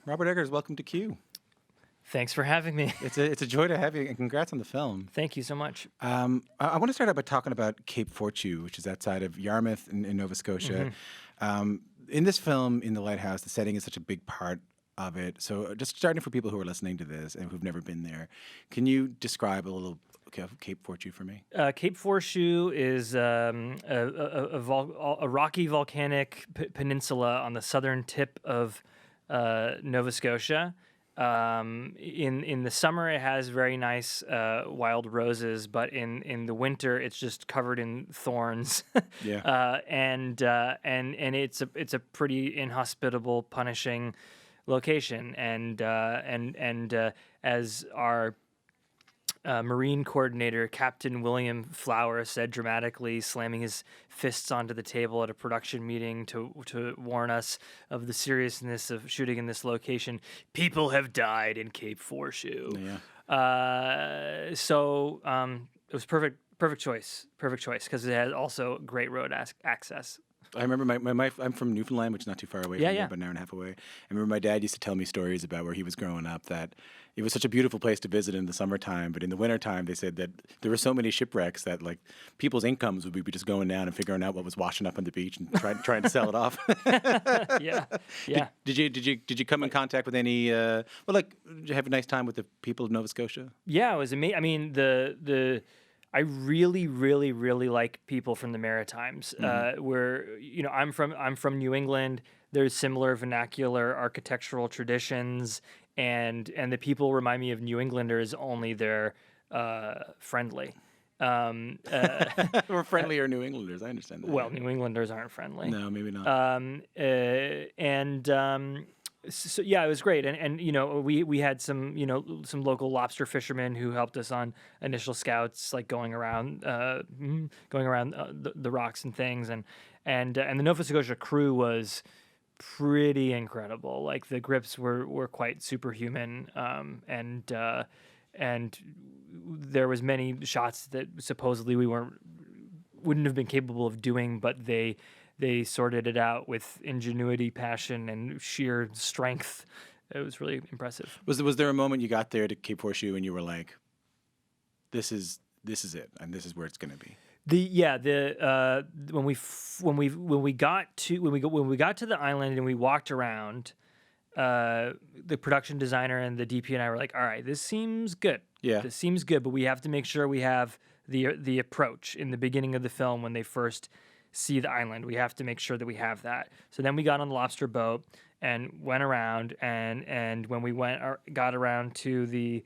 Robert Eggers, welcome to Q. Thanks for having me. It's a joy to have you, and congrats on the film. Thank you so much. I want to start out by talking about Cape Fortune, which is outside of Yarmouth in Nova Scotia. In this film, in the Lighthouse, the setting is such a big part of it. So just starting for people who are listening to this and who've never been there, can you describe a little of Cape Fortune for me? Cape Fortune is a rocky volcanic peninsula on the southern tip of Nova Scotia. In the summer, it has very nice wild roses, but in the winter, it's just covered in thorns. Yeah. And it's a pretty inhospitable, punishing location. And as our Marine coordinator, Captain William Flower, said dramatically, slamming his fists onto the table at a production meeting to warn us of the seriousness of shooting in this location. People have died in Cape Fortune. Yeah. So it was perfect choice because it has also great road access. I remember I'm from Newfoundland, which is not too far away from here, about an hour and a half away. I remember my dad used to tell me stories about where he was growing up, that it was such a beautiful place to visit in the summertime, but in the wintertime, they said that there were so many shipwrecks that like people's incomes would be just going down and figuring out what was washing up on the beach and trying to sell it off. Yeah. Did you come in contact with any? Did you have a nice time with the people of Nova Scotia? Yeah, it was amazing. I mean, I really, really, really like people from the Maritimes. Where I'm from New England. There's similar vernacular architectural traditions, and the people remind me of New Englanders. Only they're friendly. We're friendlier New Englanders. I understand that. Well, New Englanders aren't friendly. No, maybe not. So yeah, it was great, and we had some local lobster fishermen who helped us on initial scouts, like going around the rocks and things, and the Nova Scotia crew was pretty incredible. Like the grips were quite superhuman, and there was many shots that supposedly we wouldn't have been capable of doing, but they sorted it out with ingenuity, passion, and sheer strength. It was really impressive. Was there a moment you got there to Cape Horseshoe and you were like, "This is it, and this is where it's going to be"? When we got to the island and we walked around, the production designer and the DP and I were like, "All right, this seems good. Yeah, this seems good, but we have to make sure we have the approach in the beginning of the film when they first see the island. We have to make sure that we have that." So then we got on the lobster boat and went around, and when we got around to the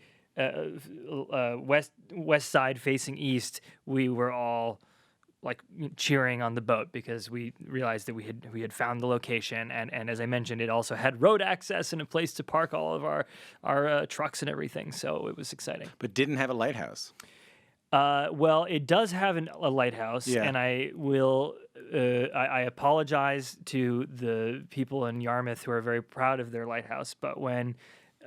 west side facing east, we were all like cheering on the boat because we realized that we had found the location, and as I mentioned, it also had road access and a place to park all of our trucks and everything. So it was exciting. But didn't have a lighthouse. Well, it does have a lighthouse, and I will. I apologize to the people in Yarmouth who are very proud of their lighthouse. But when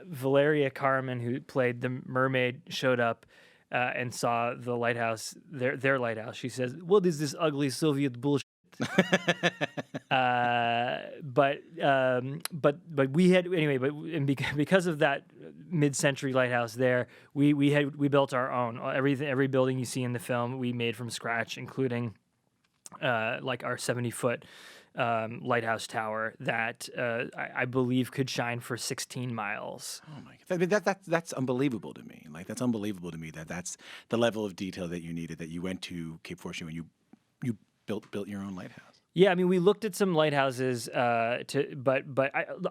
Valeria Carmen, who played the mermaid, showed up and saw the lighthouse, their lighthouse, she says, "What is this ugly Soviet bullshit?" But we had anyway. But because of that mid-century lighthouse there, we built our own. Every building you see in the film we made from scratch, including like our 70-foot lighthouse tower that I believe could shine for 16 miles. Oh my God! I mean, that's unbelievable to me. Like that's unbelievable to me that's the level of detail that you needed. That you went to Cape Fortune and you built your own lighthouse. Yeah, I mean, we looked at some lighthouses, but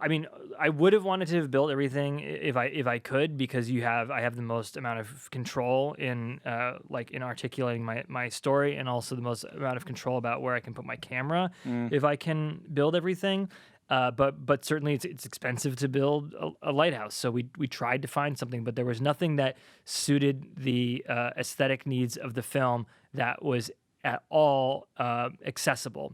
I mean, I would have wanted to have built everything if I could, because I have the most amount of control in articulating my story, and also the most amount of control about where I can put my camera if I can build everything. But certainly it's expensive to build a lighthouse. So we tried to find something, but there was nothing that suited the aesthetic needs of the film that was at all accessible.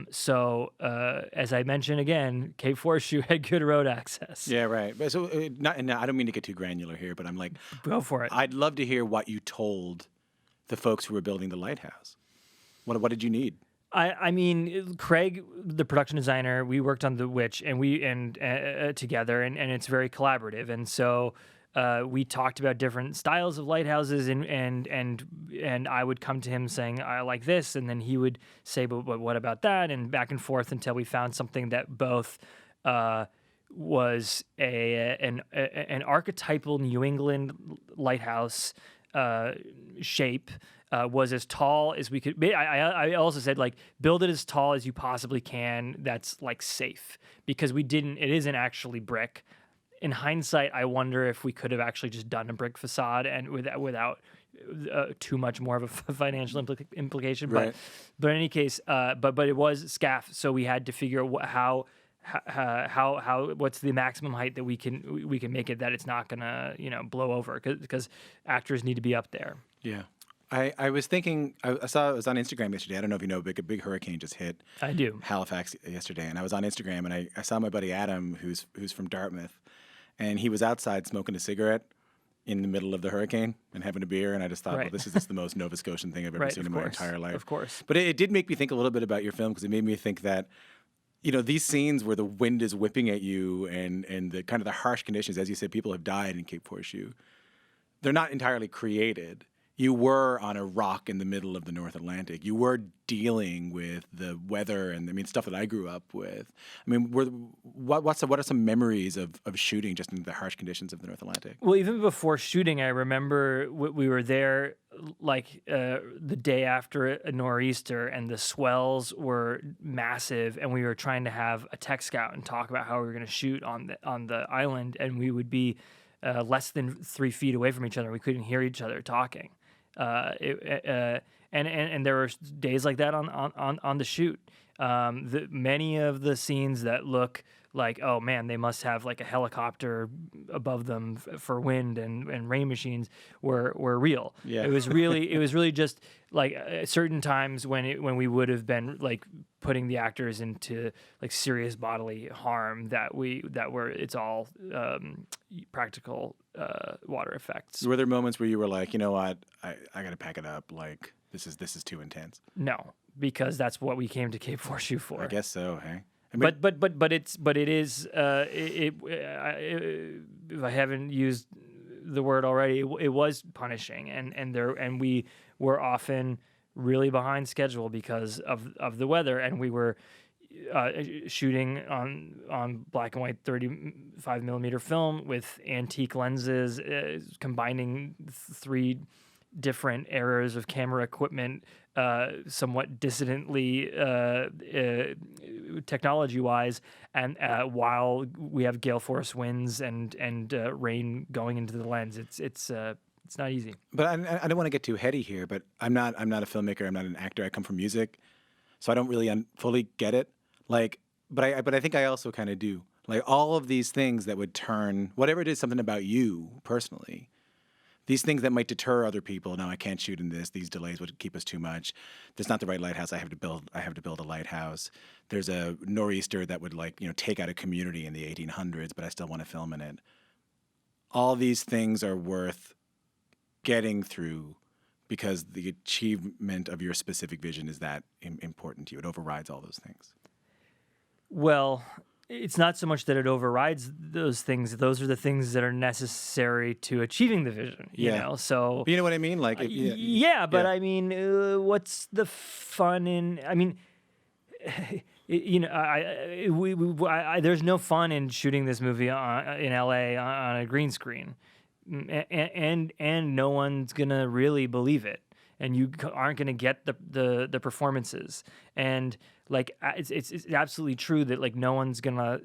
So as I mentioned again, Cape Fortune had good road access. Yeah, right. But so I don't mean to get too granular here, but I'm like, go for it. I'd love to hear what you told the folks who were building the lighthouse. What did you need? I mean, Craig, the production designer, we worked on The Witch, and together, and it's very collaborative, and so we talked about different styles of lighthouses, and I would come to him saying I like this, and then he would say, but what about that, and back and forth until we found something that both was an archetypal New England lighthouse shape. Was as tall as we could. I also said, like, build it as tall as you possibly can. That's like safe, because we didn't. It isn't actually brick. In hindsight, I wonder if we could have actually just done a brick facade and without too much more of a financial implication. Right. But in any case, but it was scaff, so we had to figure out how what's the maximum height that we can make it that it's not gonna blow over, because actors need to be up there. Yeah. I was thinking, I saw it was on Instagram yesterday. I don't know if you know, a big hurricane just hit I do. Halifax yesterday. And I was on Instagram, and I saw my buddy Adam, who's from Dartmouth, and he was outside smoking a cigarette in the middle of the hurricane and having a beer. And I just thought, well, this is just the most Nova Scotian thing I've ever seen in my entire life. Of course. But it did make me think a little bit about your film, because it made me think that, these scenes where the wind is whipping at you and the kind of the harsh conditions, as you said, people have died in Cape Horseshoe. They're not entirely created. You were on a rock in the middle of the North Atlantic. You were dealing with the weather and stuff that I grew up with. I mean, what are some memories of shooting just in the harsh conditions of the North Atlantic? Well, even before shooting, I remember we were there like the day after a nor'easter, and the swells were massive, and we were trying to have a tech scout and talk about how we were going to shoot on the island, and we would be less than 3 feet away from each other. We couldn't hear each other talking. And there were days like that on the shoot. Many of the scenes that look like, oh man, they must have like a helicopter above them for wind and rain machines were real. Yeah. It was really just like certain times when we would have been like putting the actors into like serious bodily harm it's all practical water effects. Were there moments where you were like, you know what, I got to pack it up, like this is too intense? No, because that's what we came to Cape Horseshoe for. I guess so, hey. But it is if I haven't used the word already, it was punishing, and we were often really behind schedule because of the weather, and we were shooting on black and white 35 millimeter film with antique lenses, combining 3 different eras of camera equipment, somewhat dissidently technology-wise, and while we have gale force winds and rain going into the lens, it's not easy. But I don't want to get too heady here. But I'm not a filmmaker. I'm not an actor. I come from music, so I don't really fully get it. Like, but I think I also kind of do. Like all of these things that would turn whatever it is, something about you personally. These things that might deter other people. No, I can't shoot in this. These delays would keep us too much. There's not the right lighthouse. I have to build a lighthouse. There's a nor'easter that would take out a community in the 1800s, but I still want to film in it. All these things are worth getting through because the achievement of your specific vision is that important to you. It overrides all those things. Well, it's not so much that it overrides those things. Those are the things that are necessary to achieving the vision. You know, so you know what I mean. Like, I mean, what's the fun in? I mean, there's no fun in shooting this movie in LA on a green screen, and no one's gonna really believe it, and you aren't gonna get the performances. And like it's absolutely true that like no one's gonna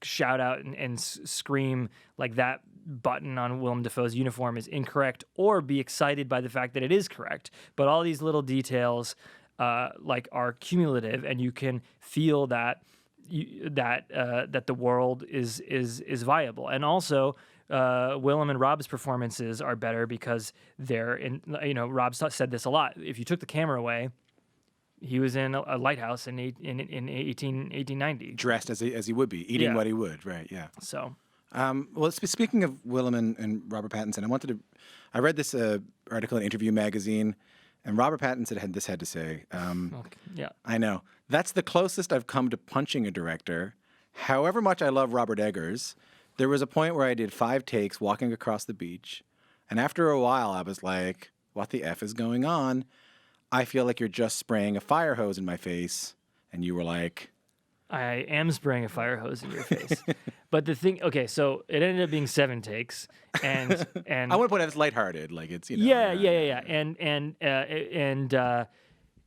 shout out and scream like that button on Willem Dafoe's uniform is incorrect, or be excited by the fact that it is correct. But all these little details are cumulative, and you can feel that the world is viable. And also Willem and Rob's performances are better because they're in. Rob said this a lot. If you took the camera away, he was in a lighthouse in 1890. Dressed as he would be, eating what he would, right, yeah. So, well, speaking of Willem and Robert Pattinson, I read this article in Interview magazine And Robert Pattinson had to say, Okay. Yeah. I know. That's the closest I've come to punching a director. However much I love Robert Eggers, there was a point where I did 5 takes walking across the beach. And after a while, I was like, what the F is going on? I feel like you're just spraying a fire hose in my face. And you were like... I am spraying a fire hose in your face. But the thing, okay, so it ended up being 7 takes, and I want to point out it's lighthearted, like it's yeah,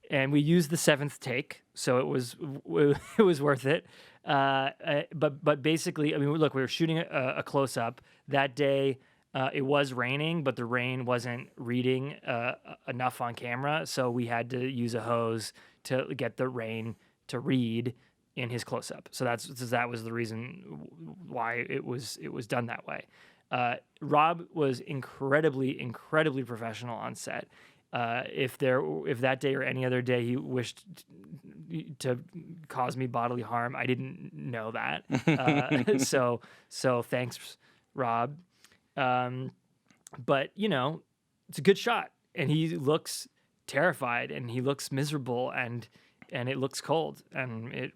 and we used the 7th take, so it was worth it. But basically, I mean, look, we were shooting a close up that day. It was raining, but the rain wasn't reading enough on camera, so we had to use a hose to get the rain to read in his close-up. So that was the reason why it was done that way. Rob was incredibly professional on set. If that day or any other day he wished to cause me bodily harm, I didn't know that. So thanks, Rob. But it's a good shot, and he looks terrified, and he looks miserable, and it looks cold, and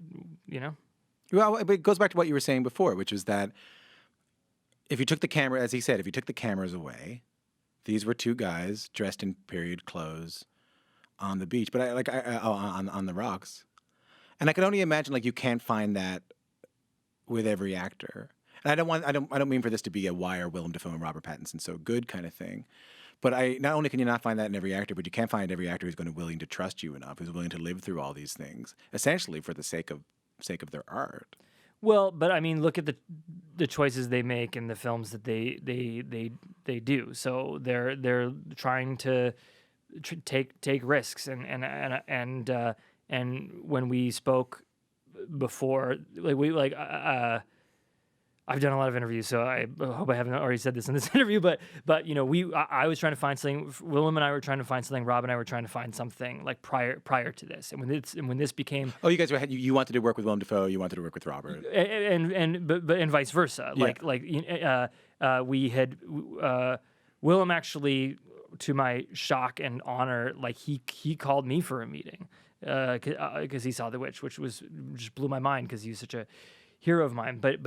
Well, it goes back to what you were saying before, which is that if you took the camera, as he said, if you took the cameras away, these were 2 guys dressed in period clothes on the beach, but on the rocks, and I can only imagine like you can't find that with every actor. And I don't mean for this to be a why are Willem Dafoe and Robert Pattinson so good kind of thing. But not only can you not find that in every actor, but you can't find every actor who's willing to trust you enough, who's willing to live through all these things, essentially for the sake of their art. Well, but I mean, look at the choices they make in the films that they do. So they're trying to take risks, and when we spoke before, I've done a lot of interviews, so I hope I haven't already said this in this interview. But I was trying to find something. Willem and I were trying to find something. Rob and I were trying to find something like prior to this. And when this became you guys you wanted to work with Willem Dafoe, you wanted to work with Robert, and vice versa. Yeah. We had Willem actually, to my shock and honor, he called me for a meeting because he saw The Witch, which just blew my mind because he was such a hero of mine, but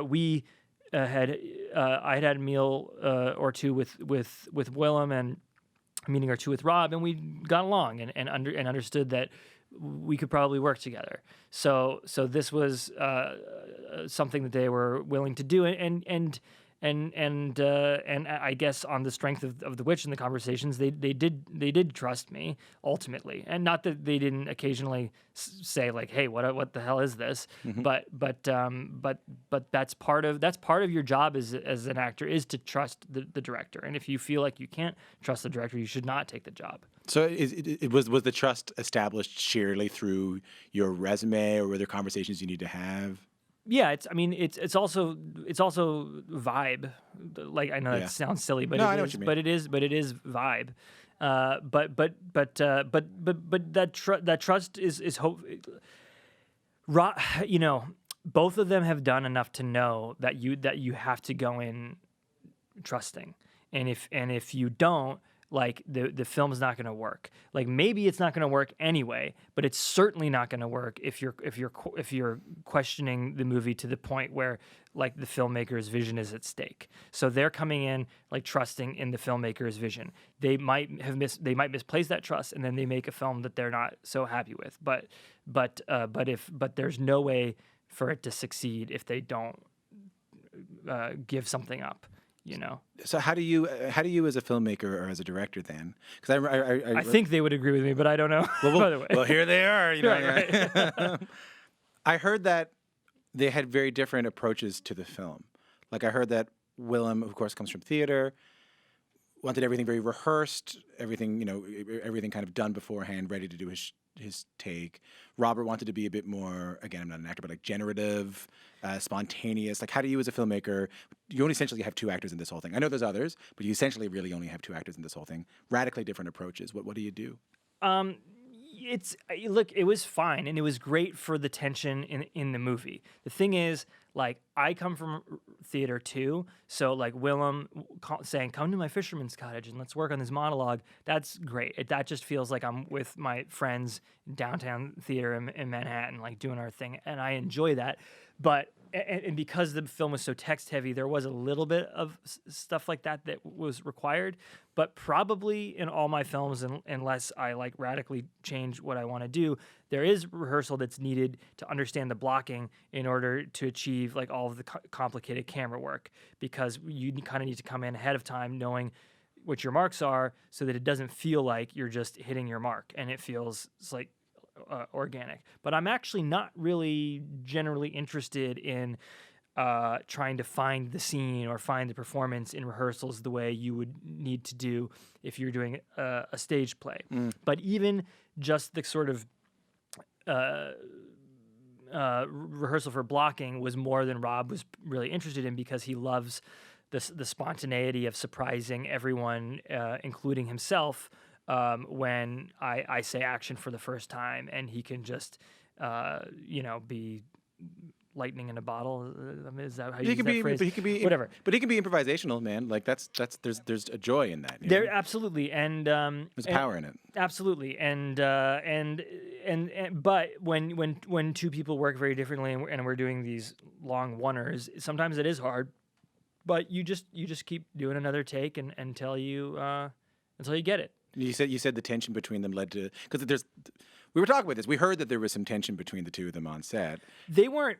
we I had had a meal or two with Willem and a meeting or two with Rob, and we got along and understood that we could probably work together. So this was something that they were willing to do, and I guess on the strength of The Witch and the conversations, they did trust me ultimately, and not that they didn't occasionally say like, "Hey, what the hell is this?" Mm-hmm. But that's part of your job as an actor, is to trust the director, and if you feel like you can't trust the director, you should not take the job. So was the trust established sheerly through your resume, or were there conversations you need to have? Yeah, it's also vibe. Like, I know that sounds silly, but I know what you mean. But it is vibe. But that trust is hope. Both of them have done enough to know that you have to go in trusting, and if you don't, like, the film's not going to work. Like, maybe it's not going to work anyway, but it's certainly not going to work if you're questioning the movie to the point where, like, the filmmaker's vision is at stake. So they're coming in like trusting in the filmmaker's vision. They might misplace that trust, and then they make a film that they're not so happy with. But there's no way for it to succeed if they don't give something up. So how do you as a filmmaker or as a director then? Because I think they would agree with me, but I don't know. By the way, well, here they are. Right. I heard that they had very different approaches to the film. Like, I heard that Willem, of course, comes from theater, wanted everything very rehearsed, everything kind of done beforehand, ready to do his take. Robert wanted to be a bit more, again, I'm not an actor, but like generative, spontaneous. Like, how do you as a filmmaker, you only essentially have 2 actors in this whole thing. I know there's others, but you essentially really only have 2 actors in this whole thing. Radically different approaches. What do you do? Look, it was fine and it was great for the tension in the movie. The thing is, like, I come from theater too, so like Willem saying, "Come to my fisherman's cottage and let's work on this monologue." That's great. That just feels like I'm with my friends in downtown theater in Manhattan, like doing our thing, and I enjoy that. But and because the film was so text heavy, there was a little bit of stuff like that was required. But probably in all my films, unless I like radically change what I want to do, there is rehearsal that's needed to understand the blocking in order to achieve like all of the complicated camera work, because you kind of need to come in ahead of time knowing what your marks are so that it doesn't feel like you're just hitting your mark and it feels like organic. But I'm actually not really generally interested in trying to find the scene or find the performance in rehearsals the way you would need to do if you're doing a stage play. But even just the sort of rehearsal for blocking was more than Rob was really interested in, because he loves the spontaneity of surprising everyone, including himself, when I say action for the first time, and he can just, be lightning in a bottle. Is that how you use that phrase? But he can be whatever. But he can be improvisational, man. Like there's a joy in that. There absolutely, and there's power in it. Absolutely, and but when two people work very differently and we're doing these long oneers, sometimes it is hard. But you just keep doing another take until you get it. You said the tension between them led to, because we were talking about this. We heard that there was some tension between the two of them on set. They were,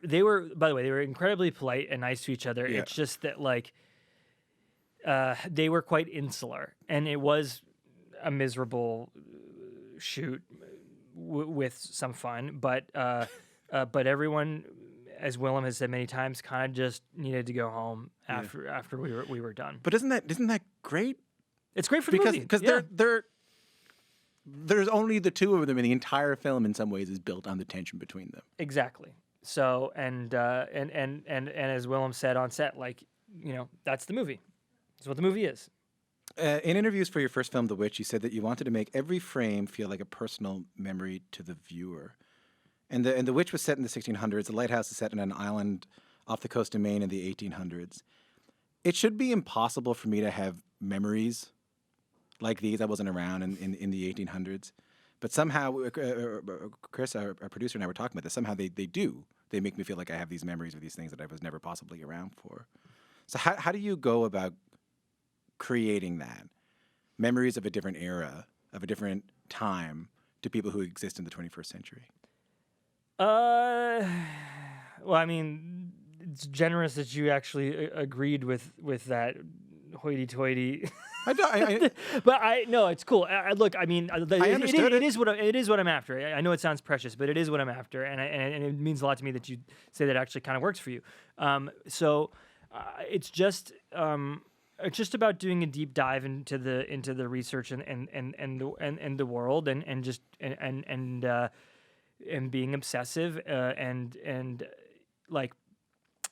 by the way, they were incredibly polite and nice to each other. Yeah. It's just that like they were quite insular, and it was a miserable shoot with some fun. But everyone, as Willem has said many times, kind of just needed to go home after we were done. But isn't that great? It's great for the movie. Because there's only the two of them, and the entire film in some ways is built on the tension between them. Exactly. So and as Willem said on set, like, that's the movie. That's what the movie is. In interviews for your first film, The Witch, you said that you wanted to make every frame feel like a personal memory to the viewer. And the Witch was set in the 1600s. The Lighthouse is set in an island off the coast of Maine in the 1800s. It should be impossible for me to have memories like these. I wasn't around in the 1800s. But somehow, Chris, our producer, and I were talking about this. Somehow they do. They make me feel like I have these memories of these things that I was never possibly around for. So how do you go about creating that? Memories of a different era, of a different time, to people who exist in the 21st century? Well, I mean, it's generous that you actually agreed with that hoity-toity. But no, it's cool. Look, I mean, I understood it is what I'm after. I know it sounds precious, but it is what I'm after, and it means a lot to me that you say that actually kind of works for you. So it's just about doing a deep dive into the research and the world and being obsessive and like,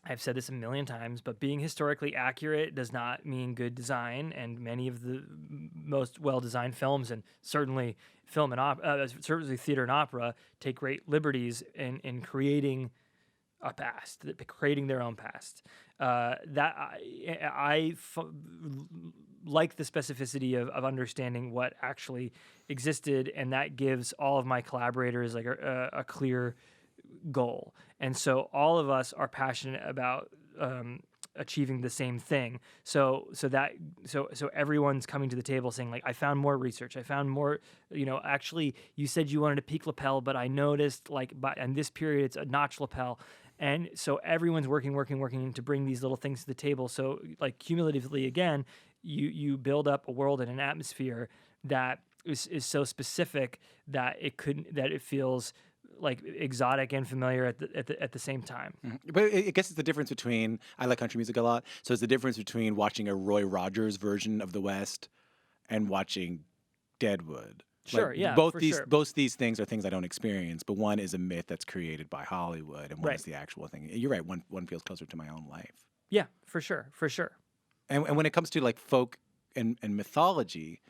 I've said this a million times, but being historically accurate does not mean good design. And many of the most well-designed films, and certainly certainly theater and opera, take great liberties in creating a past, creating their own past. That I like the specificity of understanding what actually existed, and that gives all of my collaborators like a clear goal. And so all of us are passionate about achieving the same thing. So everyone's coming to the table saying, like, I found more research. I found more, actually you said you wanted a peak lapel, but I noticed like in this period it's a notch lapel. And so everyone's working to bring these little things to the table. So like cumulatively, again, you build up a world and an atmosphere that is so specific that it feels like exotic and familiar at the same time. Mm-hmm. But I guess it's the difference between, I like country music a lot, so it's the difference between watching a Roy Rogers version of the West and watching Deadwood. Sure, like, yeah. Both these things are things I don't experience, but one is a myth that's created by Hollywood, and one is the actual thing. You're right. One feels closer to my own life. Yeah, for sure. And when it comes to like folk and mythology,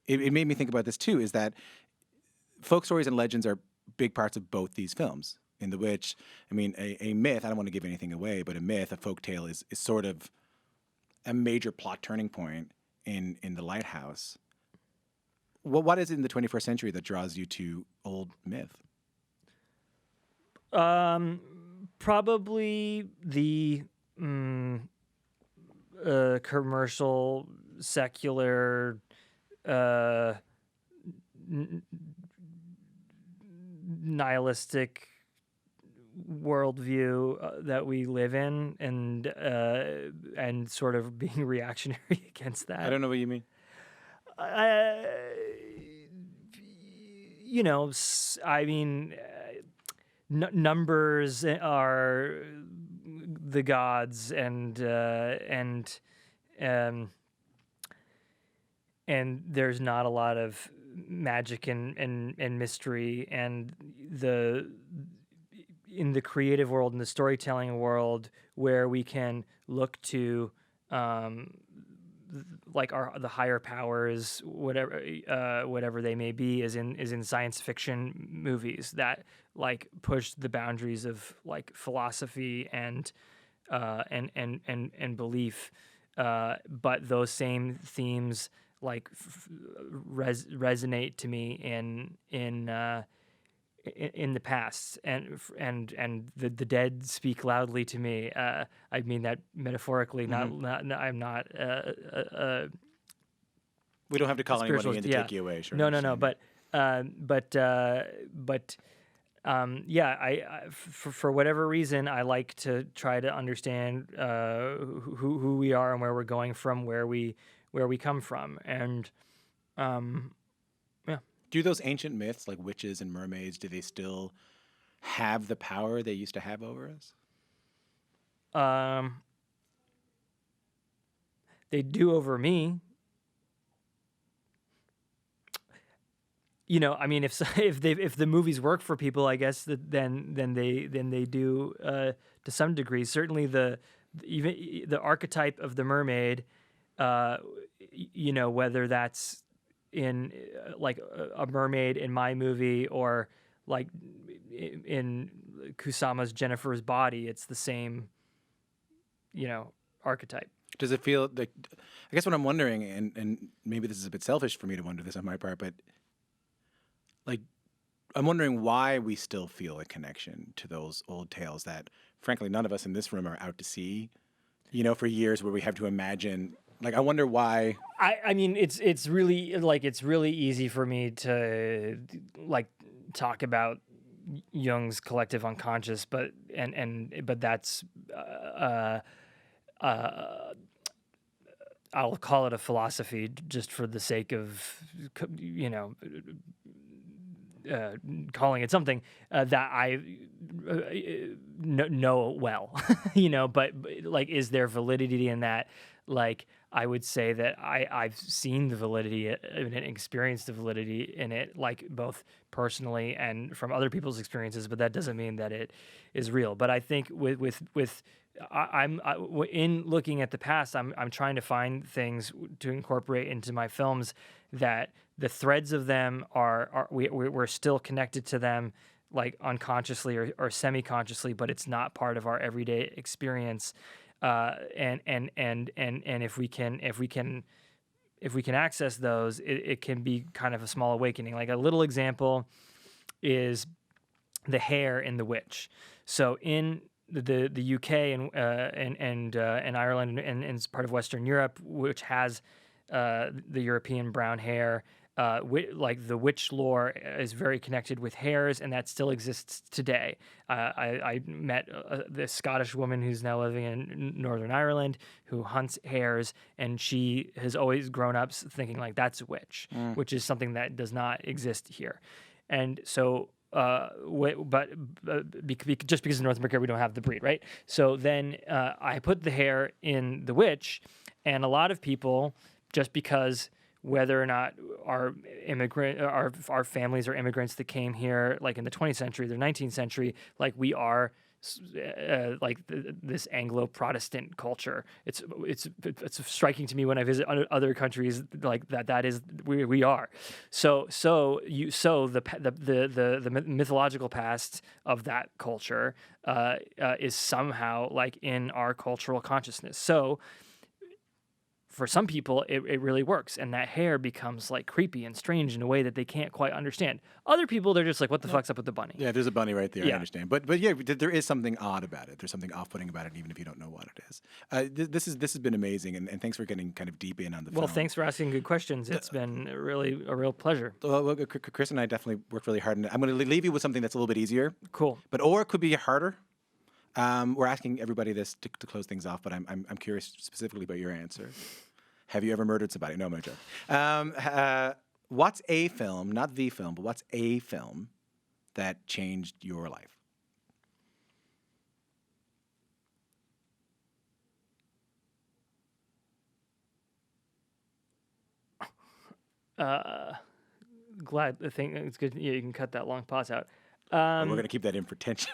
it made me think about this too. Is that folk stories and legends are big parts of both these films. In The Witch, I mean, a myth, I don't want to give anything away, but a myth, a folk tale is sort of a major plot turning point in The Lighthouse. What is it in the 21st century that draws you to old myth? Probably the commercial, secular, nihilistic worldview that we live in, and sort of being reactionary against that. I don't know what you mean. I mean, numbers are the gods, and there's not a lot of magic and mystery, and in the creative world, in the storytelling world, where we can look to like the higher powers, whatever they may be, is in science fiction movies that like push the boundaries of like philosophy and belief, but those same themes like resonate to me in the past, and the dead speak loudly to me. I mean that metaphorically. Mm-hmm. I'm not. We don't have to call anybody in to take you away. Sure. No. But for whatever reason, I like to try to understand who we are and where we're going from, where we come from, and Do those ancient myths, like witches and mermaids, do they still have the power they used to have over us? They do over me. I mean, if the movies work for people, I guess then they do to some degree. Certainly, even the archetype of the mermaid, whether that's in like a mermaid in my movie or like in Kusama's Jennifer's Body, it's the same, archetype. Does it feel like, I guess what I'm wondering, and maybe this is a bit selfish for me to wonder this on my part, but like, I'm wondering why we still feel a connection to those old tales that, frankly, none of us in this room are out to see, for years, where we have to imagine. Like, I wonder why. I mean, it's really easy for me to like talk about Jung's collective unconscious, but that's I'll call it a philosophy just for the sake of calling it something that I know well, but like, is there validity in that? Like, I would say that I've seen the validity and experienced the validity in it, like both personally and from other people's experiences, but that doesn't mean that it is real. But I think in looking at the past, I'm trying to find things to incorporate into my films that the threads of them we're still connected to them, like unconsciously or semi-consciously, but it's not part of our everyday experience. And if we can access those, it can be kind of a small awakening. Like, a little example is the hair in The Witch. So in the UK and Ireland and it's part of Western Europe, which has the European brown hair. Like, the witch lore is very connected with hares, and that still exists today. I met this Scottish woman who's now living in Northern Ireland who hunts hares, and she has always grown up thinking like that's a witch, which is something that does not exist here. And so, just because in North America we don't have the breed, right? So then I put the hair in The Witch, and a lot of people, just because whether or not our families are immigrants that came here, like in the 20th century, the 19th century, like we are this Anglo-Protestant culture. It's striking to me when I visit other countries like that is we are. So the mythological past of that culture is somehow like in our cultural consciousness. So for some people, it really works, and that hair becomes like creepy and strange in a way that they can't quite understand. Other people, they're just like, "What the fuck's up with the bunny?" Yeah, there's a bunny right there. Yeah. I understand, but yeah, there is something odd about it. There's something off-putting about it, even if you don't know what it is. This has been amazing, and thanks for getting kind of deep in on the film. Well, thanks for asking good questions. It's been really a real pleasure. Well, Chris and I definitely worked really hard on it. I'm going to leave you with something that's a little bit easier. Cool. Or it could be harder. We're asking everybody this to close things off, but I'm curious specifically about your answer. Have you ever murdered somebody? No, I'm not joking. What's a film, not the film, but what's a film that changed your life? Glad. I think it's good. Yeah, you can cut that long pause out. We're going to keep that in for tension.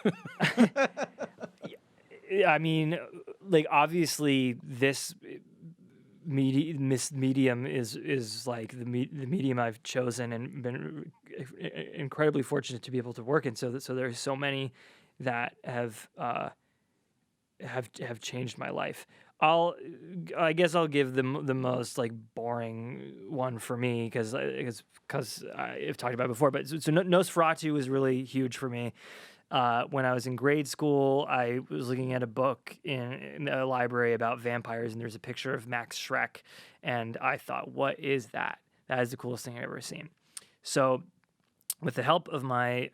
I mean, like obviously this medium is like the medium I've chosen and been incredibly fortunate to be able to work in. So there's so many that have changed my life. I guess I'll give the most like boring one for me because I've talked about it before. But so Nosferatu was really huge for me. When I was in grade school, I was looking at a book in a library about vampires, and there's a picture of Max Schreck, and I thought, what is that? That is the coolest thing I've ever seen. So with the help of my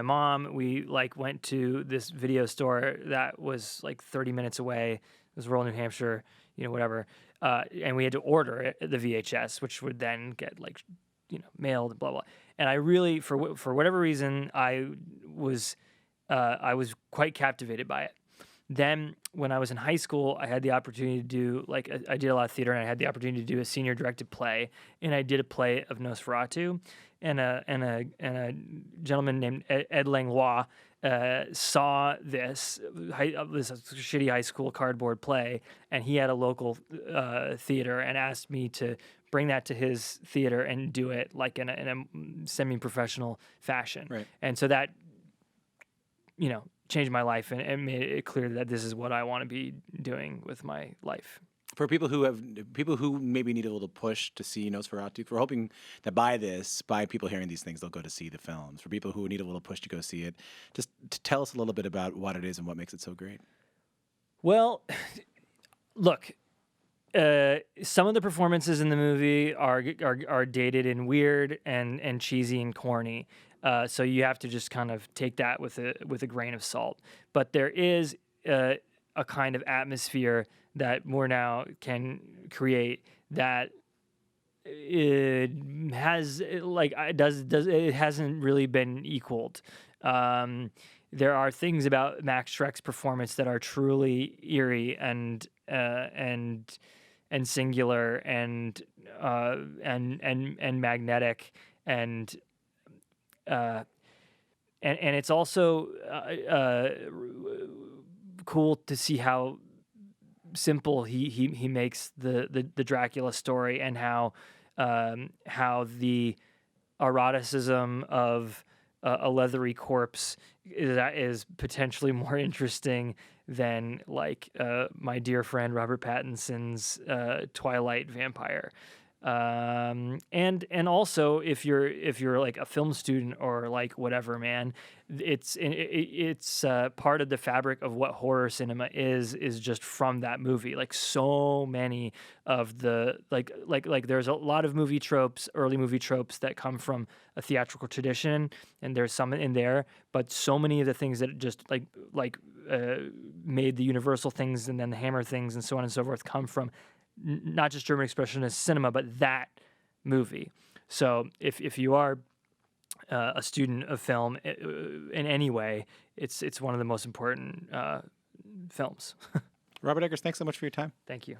mom, we like went to this video store that was like 30 minutes away. It was rural New Hampshire, whatever. And we had to order the VHS, which would then get like, mailed, blah, blah. And I really, for whatever reason, I was quite captivated by it. Then when I was in high school, I had the opportunity to do I did a lot of theater, and I had the opportunity to do a senior directed play, and I did a play of Nosferatu, and a gentleman named Ed Langlois saw this shitty high school cardboard play, and he had a local theater and asked me to bring that to his theater and do it like in a semi-professional fashion. Right. And so that, changed my life and made it clear that this is what I want to be doing with my life. For people who maybe need a little push to see Nosferatu, if we're hoping that by people hearing these things, they'll go to see the films. For people who need a little push to go see it, just to tell us a little bit about what it is and what makes it so great. Well, look, some of the performances in the movie are dated and weird and cheesy and corny. So you have to just kind of take that with a grain of salt. But there is a kind of atmosphere that Murnau can create that it hasn't really been equaled. There are things about Max Schreck's performance that are truly eerie and singular and magnetic and it's also cool to see how simple he makes the Dracula story, and how the eroticism of a leathery corpse is potentially more interesting than my dear friend Robert Pattinson's Twilight vampire. And also if you're like a film student or like whatever, man, it's part of the fabric of what horror cinema is just from that movie. Like so many of the like there's a lot of early movie tropes that come from a theatrical tradition, and there's some in there, but so many of the things that just made the Universal things and then the Hammer things and so on and so forth come from not just German Expressionist cinema, but that movie. So if you are a student of film in any way, it's one of the most important films. Robert Eggers, thanks so much for your time. Thank you.